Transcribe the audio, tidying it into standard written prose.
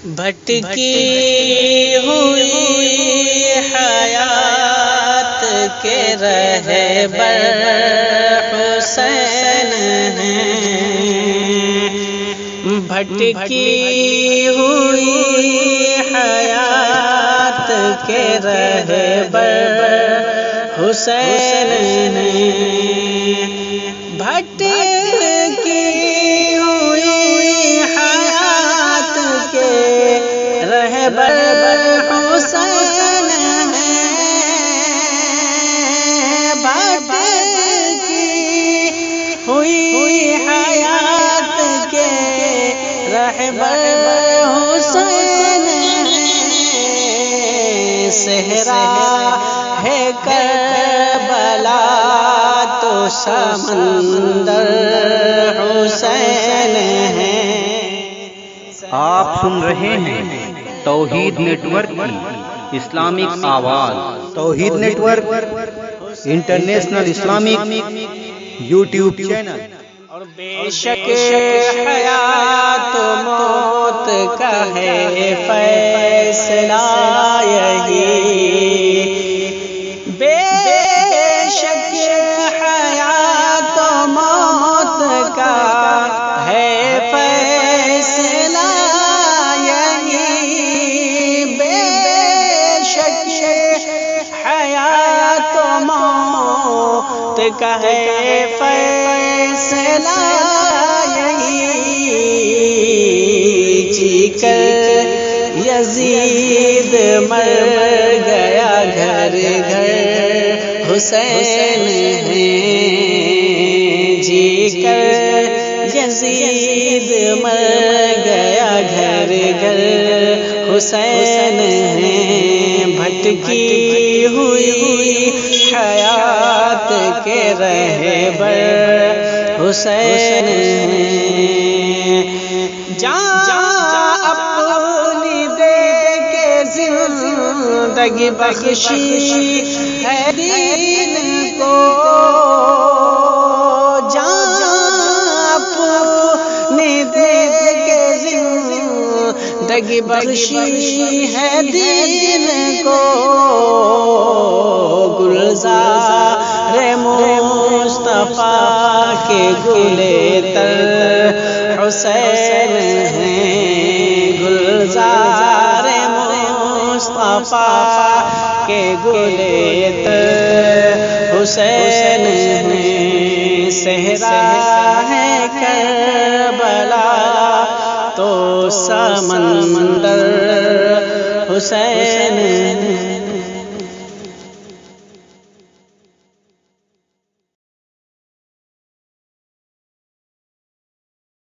بھٹکی ہوئی حیات کے رہبر حسین ہیں، بھٹکی ہوئی حیات کے رہبر حسین ہیں، بھٹکی ہوئی حیات کے رہبر حسین ہیں، بھٹکی ہوئی حیات کے رہبر حسین ہیں، صحرا ہے کربلا تو سمندر حسین ہیں۔ آپ سن رہے ہیں توحید نیٹ ورک کی اسلامک آواز۔ Tauheed network international Islamic YouTube channel. اور بے شک حیات و موت کا ہے فیصلہ یہی، بے شک حیات و موت کا ہے فیصلہ یہی، بے شک حیات و موت کا ہے فیصلہ یہی، جی کر یزید مر گیا گھر گھر حسین ہیں، جی کر یزید مر گیا گھر گھر حسین ہیں، بھٹکی ہوئی حیات کے رہبر حسین ہیں، جان اپنی دے کے زندگی بخشی ہے دین کو، جان اپنی دے کے زندگی بخشی ہے دین کو، گلزار مصطفیٰ کے گلے تر حسین ہیں، گلزار مصطفیٰ کے گلے تر حسین ہیں، صحرا ہے کربلا تو سمندر حسین ہیں۔